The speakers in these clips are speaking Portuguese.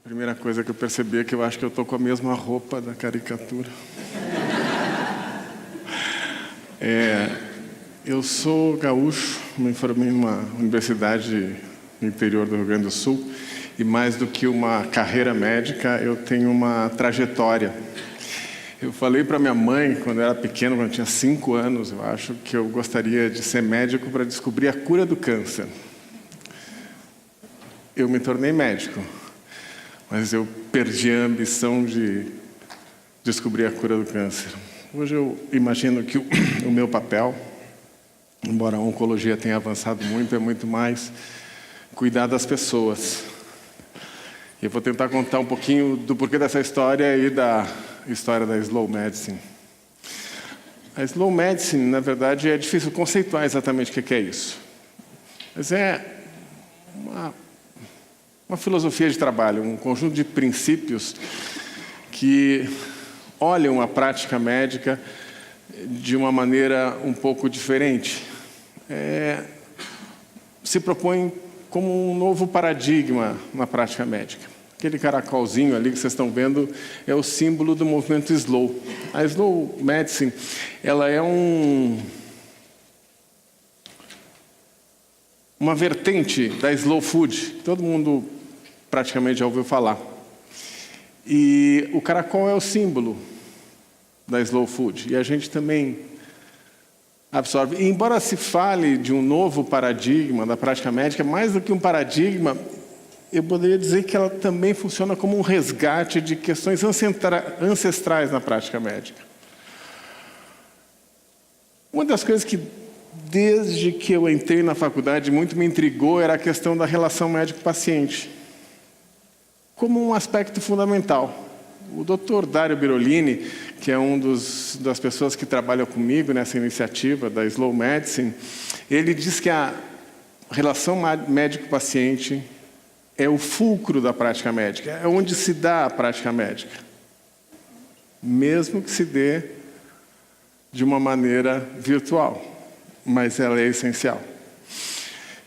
Primeira coisa que eu percebi é que eu acho que eu estou com a mesma roupa da caricatura. Eu sou gaúcho, me formei numa universidade no interior do Rio Grande do Sul e mais do que uma carreira médica, eu tenho uma trajetória. Eu falei para minha mãe, quando eu era pequeno, quando eu tinha 5 anos, eu acho que eu gostaria de ser médico para descobrir a cura do câncer. Eu me tornei médico, mas eu perdi a ambição de descobrir a cura do câncer. Hoje eu imagino que o meu papel, embora a oncologia tenha avançado muito, é muito mais cuidar das pessoas. E eu vou tentar contar um pouquinho do porquê dessa história e da história da Slow Medicine. A Slow Medicine, na verdade, é difícil conceituar exatamente o que é isso. Mas é uma filosofia de trabalho, um conjunto de princípios que olham a prática médica de uma maneira um pouco diferente. Se propõe como um novo paradigma na prática médica. Aquele caracolzinho ali que vocês estão vendo é o símbolo do movimento Slow. A Slow Medicine, ela é uma vertente da Slow Food. Todo mundo praticamente já ouviu falar. E o caracol é o símbolo da Slow Food. E a gente também absorve. E embora se fale de um novo paradigma da prática médica, mais do que um paradigma, eu poderia dizer que ela também funciona como um resgate de questões ancestrais na prática médica. Uma das coisas que, desde que eu entrei na faculdade, muito me intrigou era a questão da relação médico-paciente, como um aspecto fundamental. O Dr. Dario Birolini, que é das pessoas que trabalham comigo nessa iniciativa da Slow Medicine, ele diz que a relação médico-paciente é o fulcro da prática médica, é onde se dá a prática médica, mesmo que se dê de uma maneira virtual, mas ela é essencial.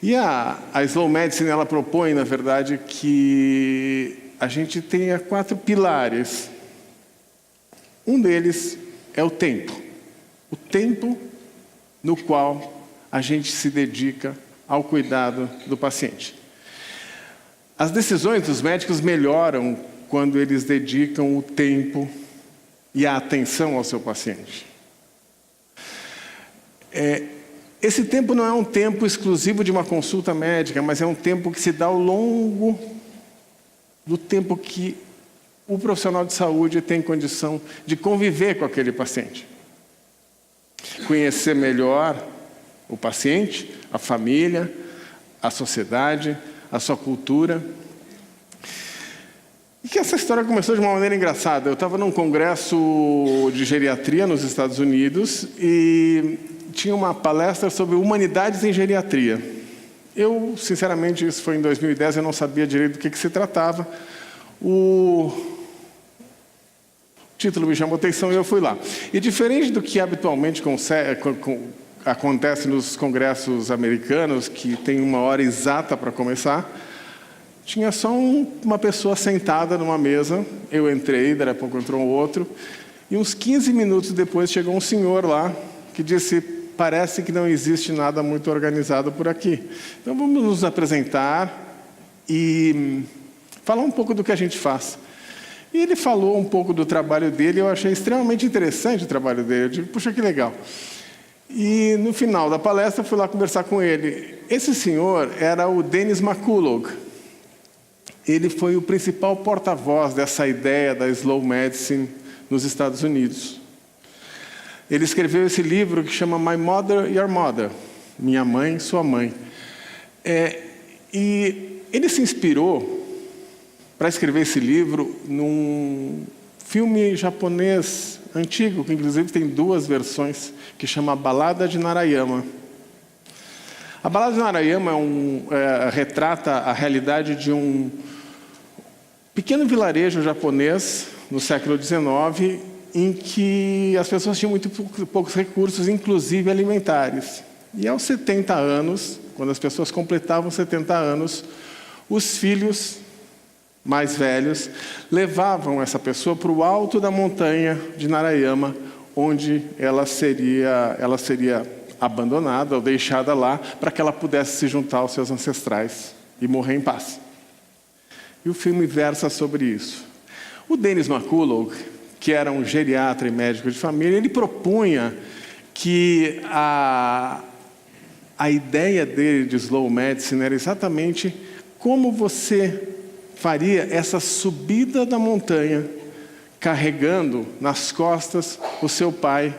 E a Slow Medicine, ela propõe, na verdade, que a gente tenha 4 pilares. Um deles é o tempo no qual a gente se dedica ao cuidado do paciente. As decisões dos médicos melhoram quando eles dedicam o tempo e a atenção ao seu paciente. Esse tempo não é um tempo exclusivo de uma consulta médica, mas é um tempo que se dá ao longo do tempo que o profissional de saúde tem condição de conviver com aquele paciente. Conhecer melhor o paciente, a família, a sociedade, a sua cultura. E que essa história começou de uma maneira engraçada. Eu estava num congresso de geriatria nos Estados Unidos e tinha uma palestra sobre humanidades em geriatria. Eu, sinceramente, isso foi em 2010, eu não sabia direito do que se tratava. O título me chamou atenção e eu fui lá. E diferente do que habitualmente acontece nos congressos americanos, que tem 1 hora exata para começar, tinha só uma pessoa sentada numa mesa. Eu entrei, daí a pouco entrou um outro, e uns 15 minutos depois chegou um senhor lá que disse: parece que não existe nada muito organizado por aqui. Então vamos nos apresentar e falar um pouco do que a gente faz. E ele falou um pouco do trabalho dele, eu achei extremamente interessante o trabalho dele. Eu digo, puxa, que legal. E no final da palestra, fui lá conversar com ele. Esse senhor era o Dennis McCullough. Ele foi o principal porta-voz dessa ideia da Slow Medicine nos Estados Unidos. Ele escreveu esse livro que chama My Mother, Your Mother, Minha Mãe, Sua Mãe. E ele se inspirou para escrever esse livro num filme japonês antigo, que inclusive tem 2 versões, que chama Balada de Narayama. A Balada de Narayama retrata a realidade de um pequeno vilarejo japonês no século XIX, em que as pessoas tinham muito poucos recursos, inclusive alimentares. E aos 70 anos, quando as pessoas completavam 70 anos, os filhos mais velhos, levavam essa pessoa para o alto da montanha de Narayama, onde ela seria abandonada ou deixada lá, para que ela pudesse se juntar aos seus ancestrais e morrer em paz. E o filme versa sobre isso. O Dennis McCullough, que era um geriatra e médico de família, ele propunha que a ideia dele de slow medicine era exatamente como você faria essa subida da montanha, carregando nas costas o seu pai,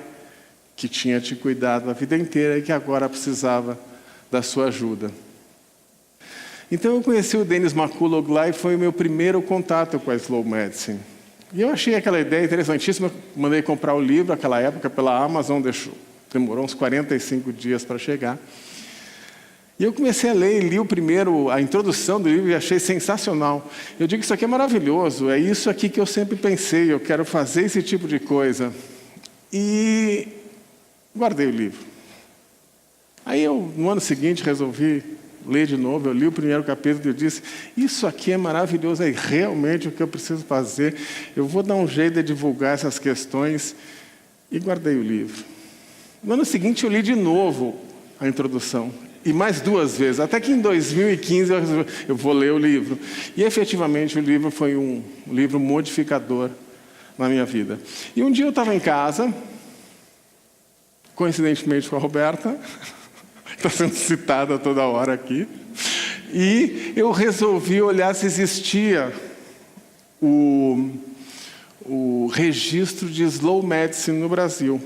que tinha te cuidado a vida inteira e que agora precisava da sua ajuda. Então eu conheci o Dennis McCullough lá e foi o meu primeiro contato com a slow medicine. E eu achei aquela ideia interessantíssima, mandei comprar o livro naquela época pela Amazon, demorou uns 45 dias para chegar. E eu comecei a ler e li a introdução do livro e achei sensacional. Eu digo que isso aqui é maravilhoso, é isso aqui que eu sempre pensei, eu quero fazer esse tipo de coisa. E guardei o livro. Aí no ano seguinte, resolvi ler de novo, eu li o primeiro capítulo e eu disse, isso aqui é maravilhoso, é realmente o que eu preciso fazer, eu vou dar um jeito de divulgar essas questões, e guardei o livro. No ano seguinte eu li de novo a introdução, e mais 2 vezes, até que em 2015 eu resolvi, eu vou ler o livro. E efetivamente o livro foi um livro modificador na minha vida. E um dia eu estava em casa, coincidentemente com a Roberta, está sendo citada toda hora aqui, e eu resolvi olhar se existia o registro de slow medicine no Brasil.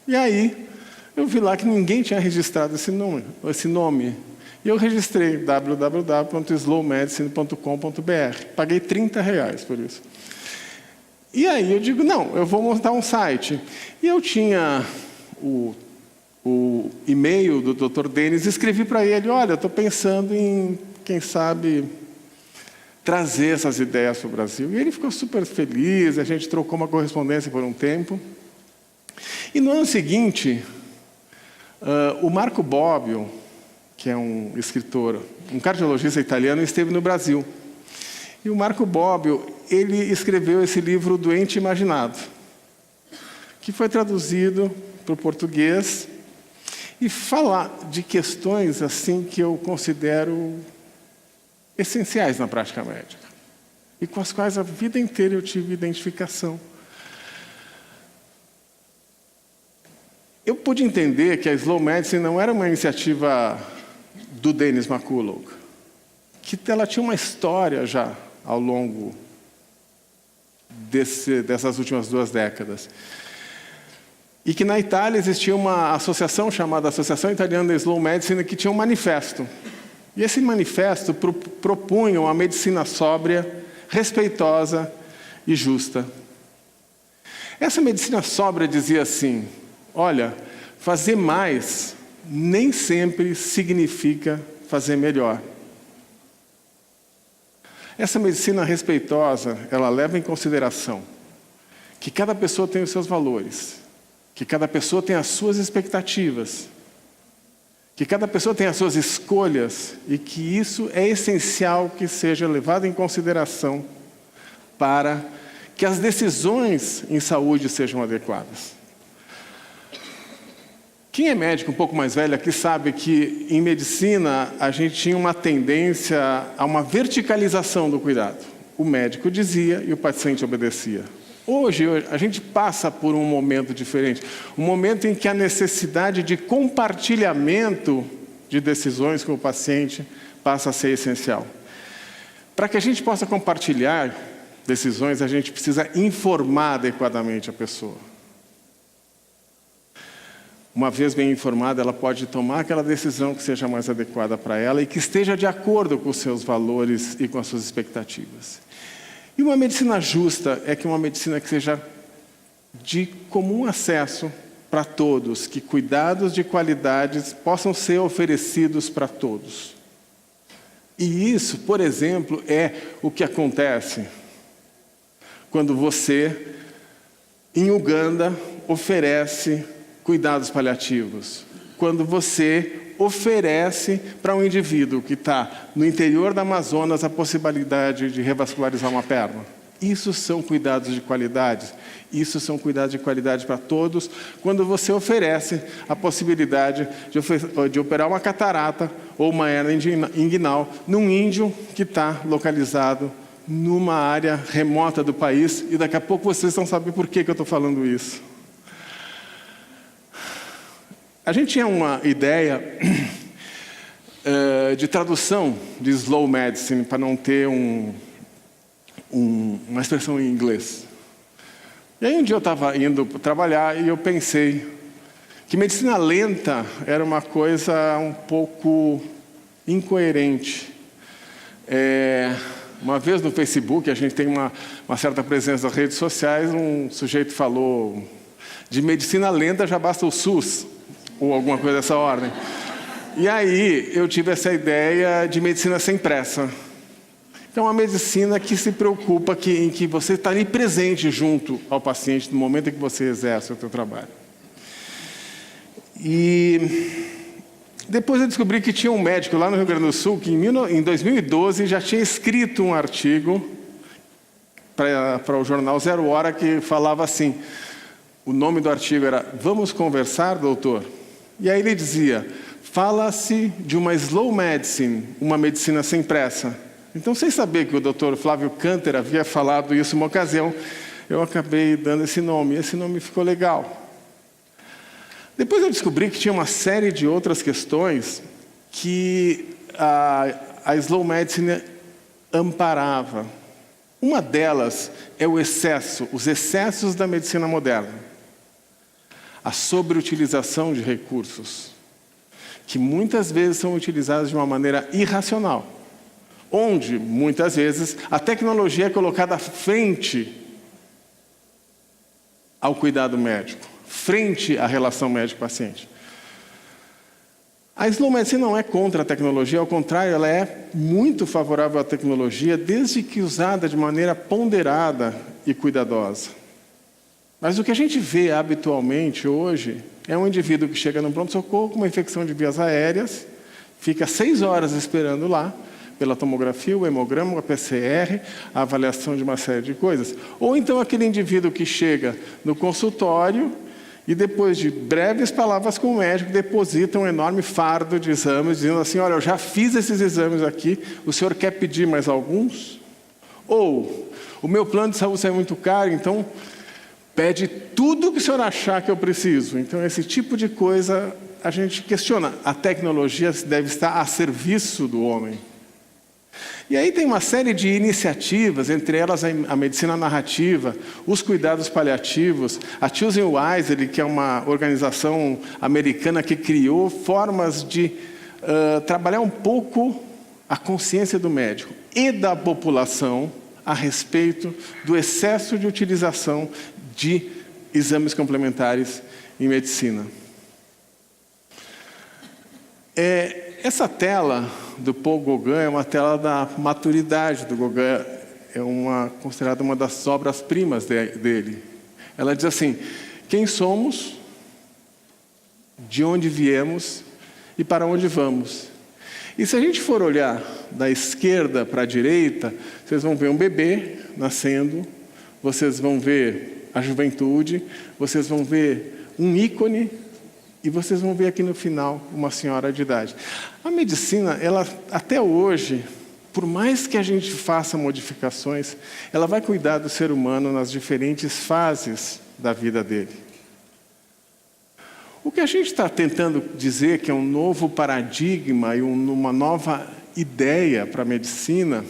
E aí eu vi lá que ninguém tinha registrado esse nome. E eu registrei www.slowmedicine.com.br. Paguei R$30 por isso. E aí eu digo, não, eu vou montar um site. E eu tinha o e-mail do Dr. Dennis, escrevi para ele, olha, eu estou pensando em, quem sabe, trazer essas ideias para o Brasil. E ele ficou super feliz, a gente trocou uma correspondência por um tempo. E no ano seguinte, o Marco Bobbio, que é um escritor, um cardiologista italiano, esteve no Brasil. E o Marco Bobbio, ele escreveu esse livro Doente Imaginado, que foi traduzido para o português e fala de questões assim que eu considero essenciais na prática médica e com as quais a vida inteira eu tive identificação. Eu pude entender que a Slow Medicine não era uma iniciativa do Dennis McCullough, que ela tinha uma história já ao longo dessas últimas 2 décadas. E que na Itália existia uma associação chamada Associação Italiana da Slow Medicine que tinha um manifesto. E esse manifesto propunha uma medicina sóbria, respeitosa e justa. Essa medicina sóbria dizia assim, olha, fazer mais nem sempre significa fazer melhor. Essa medicina respeitosa, ela leva em consideração que cada pessoa tem os seus valores, que cada pessoa tem as suas expectativas, que cada pessoa tem as suas escolhas e que isso é essencial que seja levado em consideração para que as decisões em saúde sejam adequadas. Quem é médico um pouco mais velho aqui sabe que em medicina a gente tinha uma tendência a uma verticalização do cuidado. O médico dizia e o paciente obedecia. Hoje a gente passa por um momento diferente, um momento em que a necessidade de compartilhamento de decisões com o paciente passa a ser essencial. Para que a gente possa compartilhar decisões, a gente precisa informar adequadamente a pessoa. Uma vez bem informada, ela pode tomar aquela decisão que seja mais adequada para ela e que esteja de acordo com os seus valores e com as suas expectativas. E uma medicina justa é que uma medicina que seja de comum acesso para todos, que cuidados de qualidades possam ser oferecidos para todos. E isso, por exemplo, é o que acontece quando você, em Uganda, oferece cuidados paliativos. quando você oferece para um indivíduo que está no interior do Amazonas a possibilidade de revascularizar uma perna. Isso são cuidados de qualidade. Isso são cuidados de qualidade para todos, quando você oferece a possibilidade de operar uma catarata ou uma hernia inguinal num índio que está localizado numa área remota do país, e daqui a pouco vocês vão saber por que eu estou falando isso. A gente tinha uma ideia de tradução de slow medicine, para não ter uma expressão em inglês. E aí um dia eu estava indo trabalhar e eu pensei que medicina lenta era uma coisa um pouco incoerente. Uma vez no Facebook, a gente tem uma certa presença nas redes sociais, um sujeito falou: de medicina lenta já basta o SUS, ou alguma coisa dessa ordem. E aí eu tive essa ideia de medicina sem pressa. Então, a medicina que se preocupa em que você está ali presente junto ao paciente no momento em que você exerce o seu trabalho. E depois eu descobri que tinha um médico lá no Rio Grande do Sul que em 2012 já tinha escrito um artigo para o jornal Zero Hora que falava assim, o nome do artigo era "Vamos conversar, doutor?" E aí ele dizia: fala-se de uma slow medicine, uma medicina sem pressa. Então, sem saber que o Dr. Flávio Canter havia falado isso em uma ocasião, eu acabei dando esse nome. Esse nome ficou legal. Depois eu descobri que tinha uma série de outras questões que a slow medicine amparava. Uma delas é o excesso, os excessos da medicina moderna. A sobreutilização de recursos, que muitas vezes são utilizados de uma maneira irracional, onde, muitas vezes, a tecnologia é colocada frente ao cuidado médico, frente à relação médico-paciente. A slow medicine não é contra a tecnologia, ao contrário, ela é muito favorável à tecnologia, desde que usada de maneira ponderada e cuidadosa. Mas o que a gente vê habitualmente hoje é um indivíduo que chega no pronto-socorro com uma infecção de vias aéreas, fica 6 horas esperando lá, pela tomografia, o hemograma, a PCR, a avaliação de uma série de coisas. Ou então aquele indivíduo que chega no consultório e depois de breves palavras com o médico, deposita um enorme fardo de exames, dizendo assim: olha, eu já fiz esses exames aqui, o senhor quer pedir mais alguns? Ou, o meu plano de saúde é muito caro, então pede tudo que o senhor achar que eu preciso. Então, esse tipo de coisa a gente questiona. A tecnologia deve estar a serviço do homem. E aí tem uma série de iniciativas, entre elas a medicina narrativa, os cuidados paliativos, a Choosing Wisely, que é uma organização americana que criou formas de trabalhar um pouco a consciência do médico e da população a respeito do excesso de utilização de exames complementares em medicina. Essa tela do Paul Gauguin é uma tela da maturidade do Gauguin, é considerada uma das obras-primas dele. Ela diz assim: quem somos, de onde viemos e para onde vamos. E se a gente for olhar da esquerda para a direita, vocês vão ver um bebê nascendo, vocês vão ver a juventude, vocês vão ver um ícone, e vocês vão ver aqui no final uma senhora de idade. A medicina, ela até hoje, por mais que a gente faça modificações, ela vai cuidar do ser humano nas diferentes fases da vida dele. O que a gente está tentando dizer que é um novo paradigma e uma nova ideia para a medicina,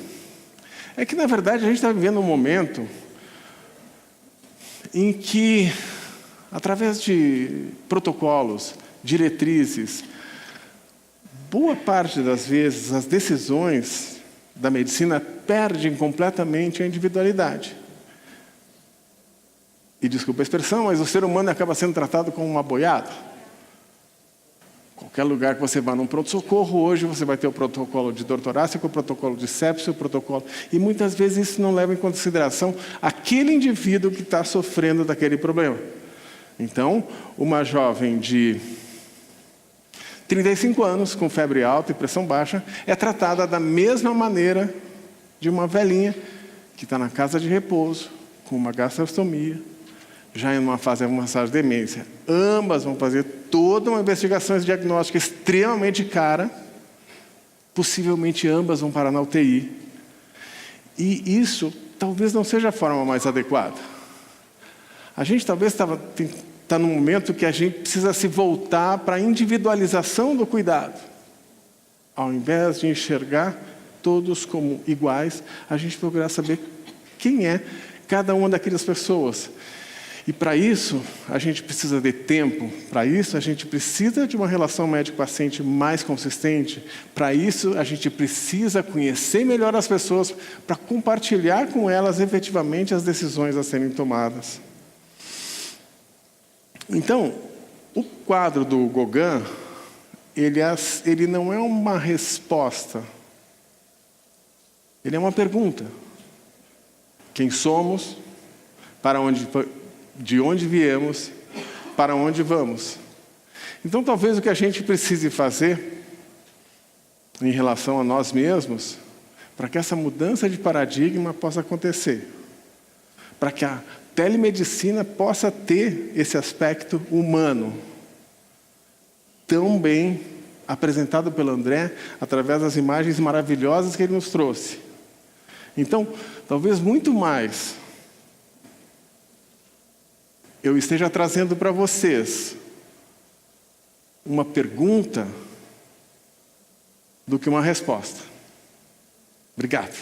é que, na verdade, a gente está vivendo um momento em que, através de protocolos, diretrizes, boa parte das vezes as decisões da medicina perdem completamente a individualidade. E desculpa a expressão, mas o ser humano acaba sendo tratado como uma boiada. Qualquer lugar que você vá num pronto-socorro, hoje você vai ter o protocolo de dor torácica, o protocolo de sepsis, o protocolo... E muitas vezes isso não leva em consideração aquele indivíduo que está sofrendo daquele problema. Então, uma jovem de 35 anos, com febre alta e pressão baixa, é tratada da mesma maneira de uma velhinha que está na casa de repouso, com uma gastrostomia, já em uma fase avançada de demência. Ambas vão fazer toda uma investigação diagnóstica extremamente cara. Possivelmente ambas vão parar na UTI. E isso talvez não seja a forma mais adequada. A gente talvez está num momento que a gente precisa se voltar para a individualização do cuidado. Ao invés de enxergar todos como iguais, a gente procurar saber quem é cada uma daquelas pessoas. E para isso, a gente precisa de tempo. Para isso, a gente precisa de uma relação médico-paciente mais consistente. Para isso, a gente precisa conhecer melhor as pessoas para compartilhar com elas efetivamente as decisões a serem tomadas. Então, o quadro do Gauguin, ele não é uma resposta. Ele é uma pergunta. Quem somos? De onde viemos, para onde vamos. Então, talvez o que a gente precise fazer em relação a nós mesmos, para que essa mudança de paradigma possa acontecer, para que a telemedicina possa ter esse aspecto humano, tão bem apresentado pelo André, através das imagens maravilhosas que ele nos trouxe. Então, talvez muito mais eu esteja trazendo para vocês uma pergunta do que uma resposta. Obrigado.